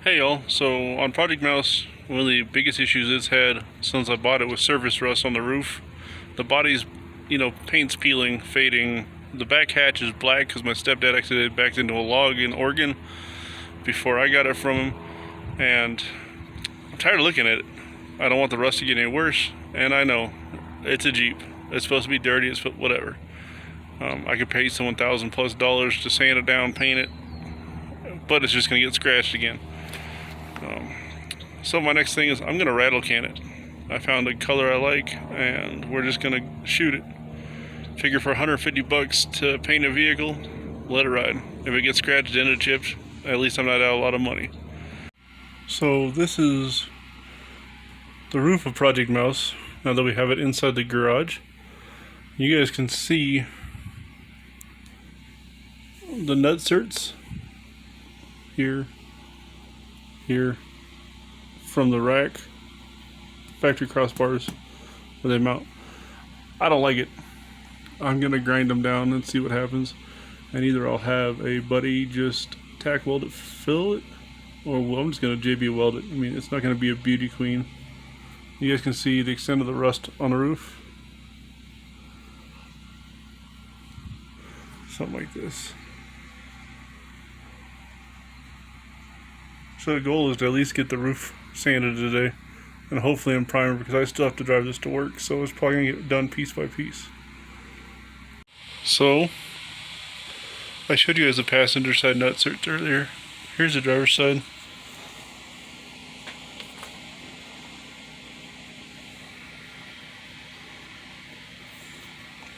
Hey y'all, so on Project Mouse, one of the biggest issues it's had since I bought it was surface rust on the roof. The body's, paint's peeling, fading. The back hatch is black because my stepdad accidentally backed into a log in Oregon before I got it from him. And I'm tired of looking at it. I don't want the rust to get any worse, and I know it's a Jeep. It's supposed to be dirty, it's whatever. I could pay someone $1,000+ to sand it down, paint it, but it's just going to get scratched again. So my next thing is I'm going to rattle can it. I found a color I like, and we're just going to shoot it. Figure for $150 to paint a vehicle, let it ride. If it gets scratched, dented, chipped, at least I'm not out a lot of money. So this is the roof of Project Mouse, now that we have it inside the garage. You guys can see the nut certs here, from the rack, factory crossbars where they mount. I don't like it. I'm gonna grind them down and see what happens, and either I'll have a buddy just tack weld it, fill it, or I'm just gonna JB weld it. I mean, it's not gonna be a beauty queen. You guys can see the extent of the rust on the roof. Something like this. So the goal is to at least get the roof sanded today, and hopefully in primer, because I still have to drive this to work, so it's probably gonna get done piece by piece. So I showed you guys the passenger side nut certs earlier. Here's the driver's side.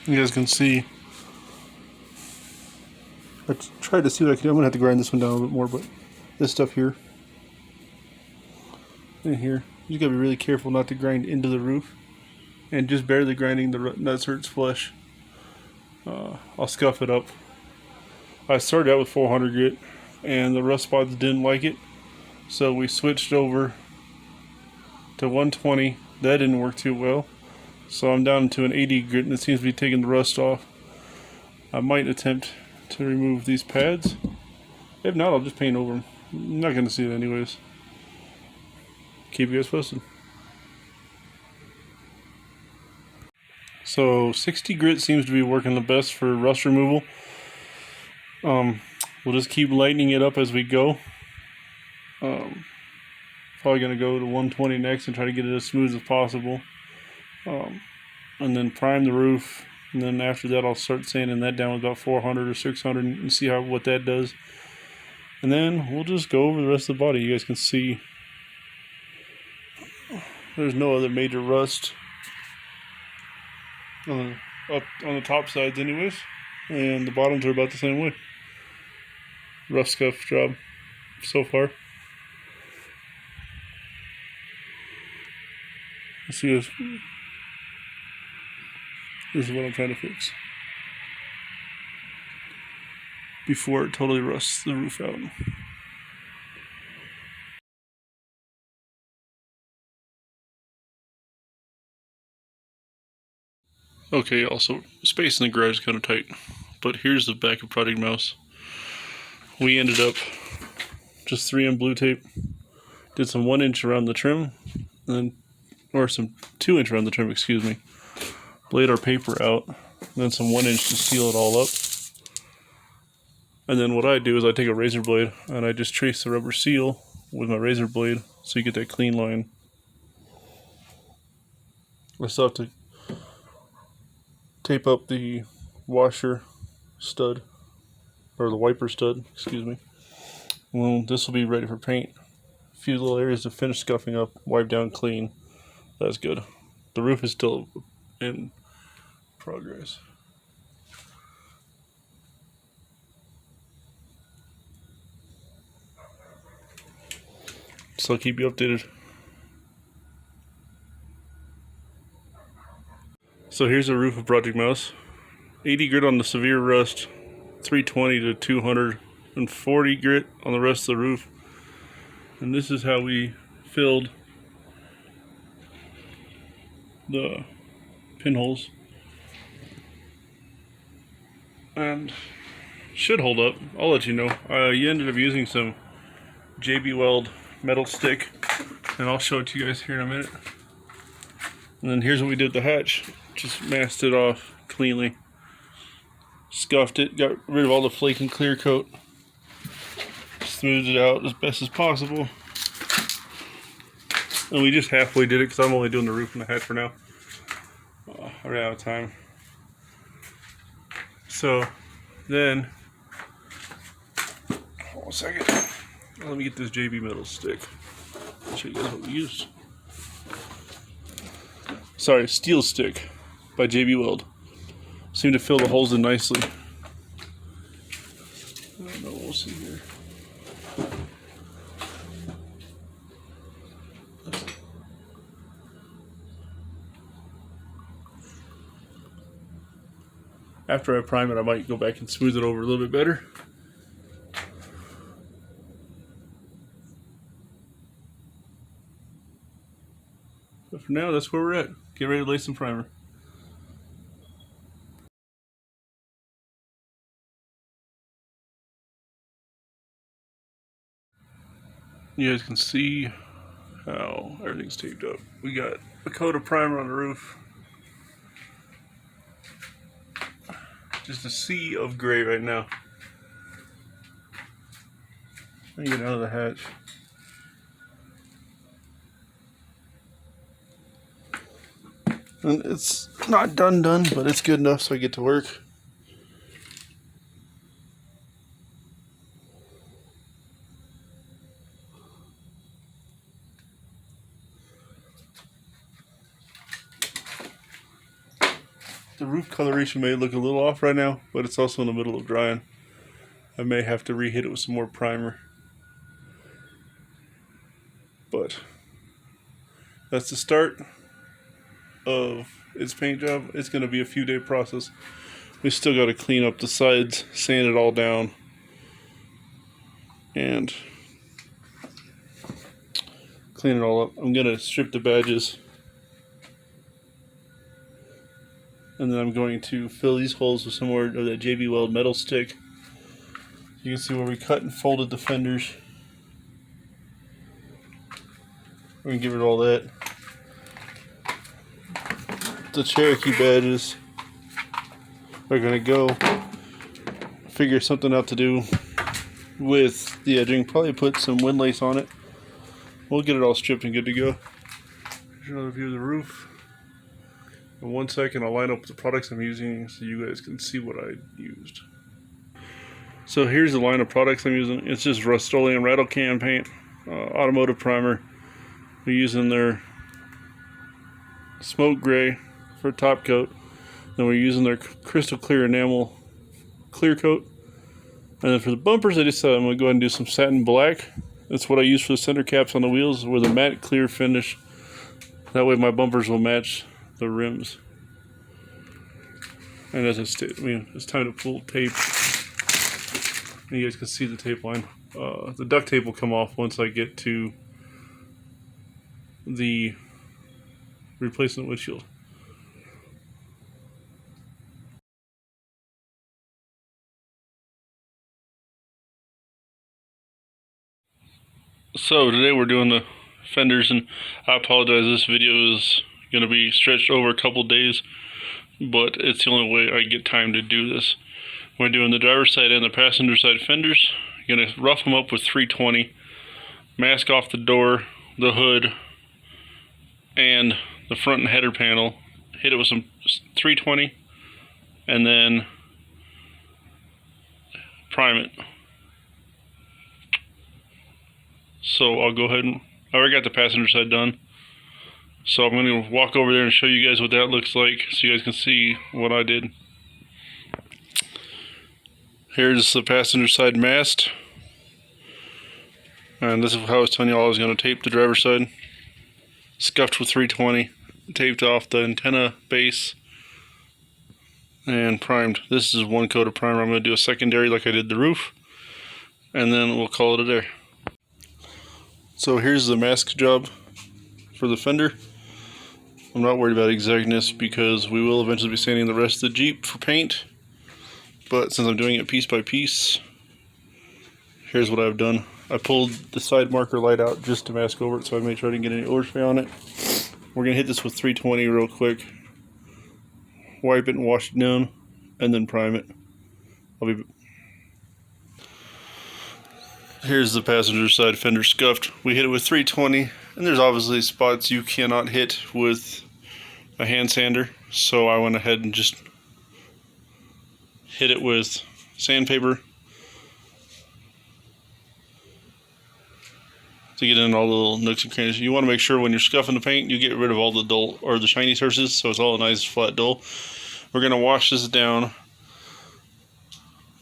You guys can see. I tried to see what I could do. I'm gonna have to grind this one down a little bit more, but this stuff here and here, you gotta be really careful not to grind into the roof, and just barely grinding the nut certs flush. I'll scuff it up. I started out with 400 grit, and the rust spots didn't like it, so we switched over to 120. That didn't work too well, so I'm down to an 80 grit, and it seems to be taking the rust off. I might attempt to remove these pads. If not, I'll just paint over them. I'm not going to see it anyways. Keep you guys posted. So 60 grit seems to be working the best for rust removal. We'll just keep lightening it up as we go. Probably going to go to 120 next and try to get it as smooth as possible. And then prime the roof. And then after that, I'll start sanding that down with about 400 or 600 and see what that does. And then we'll just go over the rest of the body. You guys can see there's no other major rust up on the top sides anyways. And the bottoms are about the same way. Rough scuff job so far. Let's see this. This is what I'm trying to fix before it totally rusts the roof out. Okay, also space in the garage is kind of tight, but here's the back of Project Mouse. We ended up just 3M blue tape, did some 1 inch around the trim, or some 2 inch around the trim, excuse me. Laid our paper out, and then some 1 inch to seal it all up. And then what I do is I take a razor blade and I just trace the rubber seal with my razor blade so you get that clean line. I still have to tape up the washer stud, or the wiper stud, excuse me. Well, this will be ready for paint. A few little areas to finish scuffing up, wipe down clean. That's good. The roof is still in progress. So I'll keep you updated. So here's the roof of Project Mouse. 80 grit on the severe rust, 320 to 240 grit on the rest of the roof. And this is how we filled the pinholes. And should hold up. I'll let you know. You ended up using some JB Weld metal stick, and I'll show it to you guys here in a minute. And then here's what we did with the hatch. Just masked it off cleanly. Scuffed it, got rid of all the flake and clear coat. Smoothed it out as best as possible. And we just halfway did it because I'm only doing the roof and the hatch for now. I ran out of time. So then, hold on a second. Let me get this JB metal stick. I'll show you guys what we used. Sorry, steel stick by JB Weld. Seemed to fill the holes in nicely. I don't know, we'll see here. After I prime it, I might go back and smooth it over a little bit better. But for now, that's where we're at. Get ready to lay some primer. You guys can see how everything's taped up. We got a coat of primer on the roof. Just a sea of gray right now. Let me get out of the hatch. And it's not done, but it's good enough so I get to work. The roof coloration may look a little off right now, but it's also in the middle of drying. I may have to re-hit it with some more primer. But that's the start of its paint job. It's going to be a few day process. We still got to clean up the sides, sand it all down, and clean it all up. I'm going to strip the badges. And then I'm going to fill these holes with some more of that JB Weld metal stick. You can see where we cut and folded the fenders. We're going to get rid of all that. The Cherokee badges are going to go. Figure something out to do with the edging. Probably put some windlace on it. We'll get it all stripped and good to go. Here's another view of the roof. In 1 second, I'll line up the products I'm using so you guys can see what I used. So here's the line of products I'm using. It's just Rust-Oleum rattle can paint, automotive primer. We're using their smoke gray for top coat. Then we're using their crystal clear enamel clear coat. And then for the bumpers, I decided I'm going to go ahead and do some satin black. That's what I use for the center caps on the wheels with a matte clear finish. That way my bumpers will match the rims. And as I stated, it's time to pull tape. And you guys can see the tape line. The duct tape will come off once I get to the replacement windshield. So today we're doing the fenders, and I apologize, this video is going to be stretched over a couple days, but it's the only way I get time to do this. We're doing the driver's side and the passenger side fenders. You're going to rough them up with 320, mask off the door, the hood, and the front and header panel. Hit it with some 320, and then prime it. So I'll go ahead and, I already got the passenger side done. So I'm going to walk over there and show you guys what that looks like so you guys can see what I did. Here's the passenger side mast. And this is how I was telling you all I was going to tape the driver's side. Scuffed with 320. Taped off the antenna base. And primed. This is one coat of primer. I'm going to do a secondary like I did the roof. And then we'll call it a day. So here's the mask job for the fender. I'm not worried about exactness because we will eventually be sanding the rest of the Jeep for paint. But since I'm doing it piece by piece, here's what I've done. I pulled the side marker light out just to mask over it, so I made sure I didn't get any overspray on it. We're gonna hit this with 320 real quick, wipe it and wash it down, and then prime it. Here's the passenger side fender scuffed. We hit it with 320, and there's obviously spots you cannot hit with a hand sander, so I went ahead and just hit it with sandpaper to get in all the little nooks and crannies. You want to make sure when you're scuffing the paint, you get rid of all the dull or the shiny surfaces, so it's all a nice flat dull. We're going to wash this down,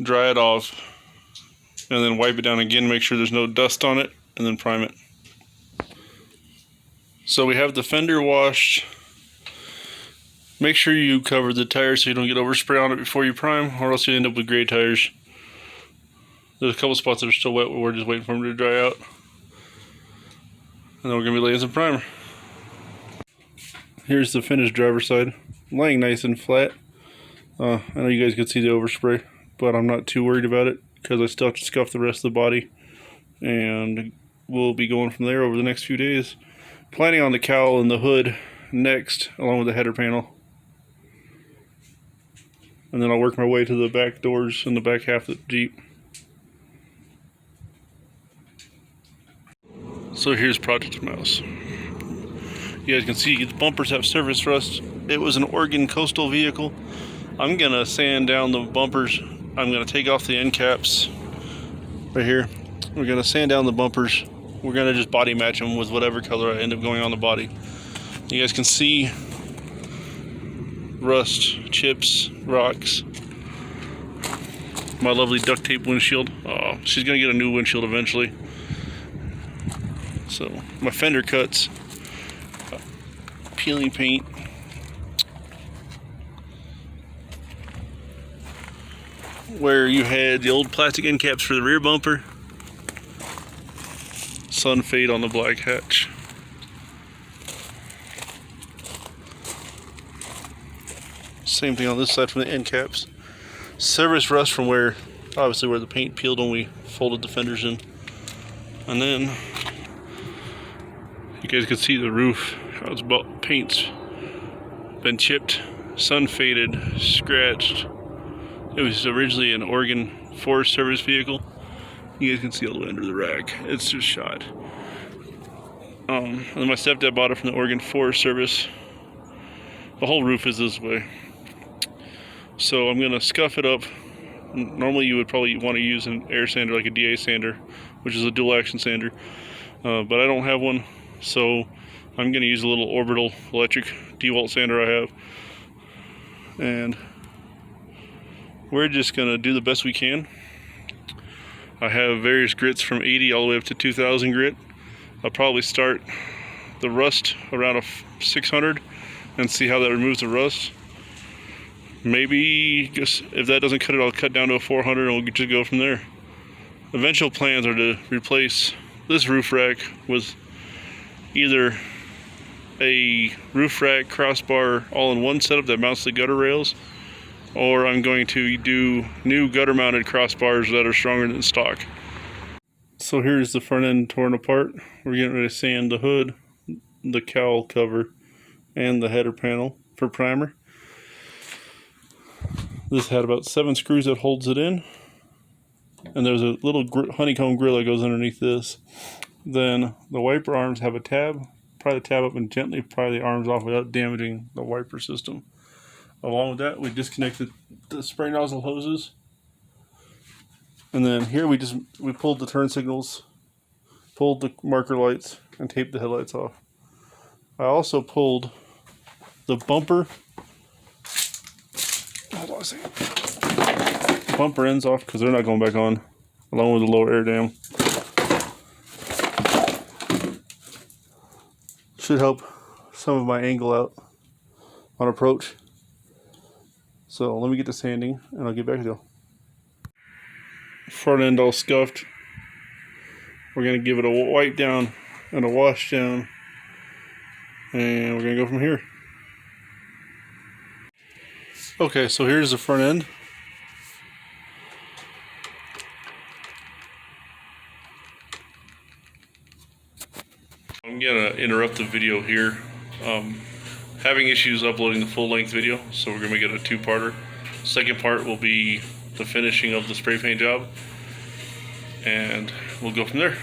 dry it off, and then wipe it down again, make sure there's no dust on it, and then prime it. So we have the fender washed. Make sure you cover the tires so you don't get overspray on it before you prime, or else you end up with gray tires. There's a couple spots that are still wet, we're just waiting for them to dry out. And then we're going to be laying some primer. Here's the finished driver's side, laying nice and flat. I know you guys can see the overspray, but I'm not too worried about it because I still have to scuff the rest of the body. And we'll be going from there over the next few days. Planning on the cowl and the hood next, along with the header panel. And then I'll work my way to the back doors and the back half of the Jeep. So here's Project Mouse. You guys can see the bumpers have surface rust. It was an Oregon coastal vehicle. I'm gonna sand down the bumpers. I'm gonna take off the end caps right here. We're gonna sand down the bumpers. We're gonna just body match them with whatever color I end up going on the body. You guys can see rust, chips, rocks. My lovely duct tape windshield. Oh, she's gonna get a new windshield eventually. So my fender cuts, peeling paint, where you had the old plastic end caps for the rear bumper, sun fade on the black hatch. Same thing on this side from the end caps. Surface rust from where, obviously where the paint peeled when we folded the fenders in. And then you guys can see the roof, how it's paint's been chipped, sun faded, scratched. It was originally an Oregon Forest Service vehicle. You guys can see all the way under the rack. It's just shot. And then my stepdad bought it from the Oregon Forest Service. The whole roof is this way. So I'm gonna scuff it up. Normally you would probably want to use an air sander like a DA sander, which is a dual action sander. But I don't have one. So I'm going to use a little orbital electric DeWalt sander I have. And we're just going to do the best we can. I have various grits from 80 all the way up to 2000 grit. I'll probably start the rust around a 600 and see how that removes the rust. Maybe just if that doesn't cut it, I'll cut down to a 400 and we'll just go from there. Eventual plans are to replace this roof rack with either a roof rack crossbar all-in-one setup that mounts the gutter rails, or I'm going to do new gutter mounted crossbars that are stronger than stock. So here's the front end torn apart. We're getting ready to sand the hood, the cowl cover, and the header panel for primer. This had about 7 screws that holds it in, and there's a little honeycomb grill that goes underneath this. Then the wiper arms have a tab. Pry the tab up and gently pry the arms off without damaging the wiper system. Along with that, we disconnected the spray nozzle hoses. And then here we pulled the turn signals, pulled the marker lights, and taped the headlights off. I also pulled the bumper. Hold on a second. Bumper ends off because they're not going back on, along with the lower air dam. Should help some of my angle out on approach. So let me get to sanding and I'll get back to you. Front end all scuffed. We're going to give it a wipe down and a wash down, and we're going to go from here. Okay, so here's the front end. I'm gonna interrupt the video here. Having issues uploading the full-length video, so we're gonna make it a two-parter. Second part will be the finishing of the spray paint job, and we'll go from there.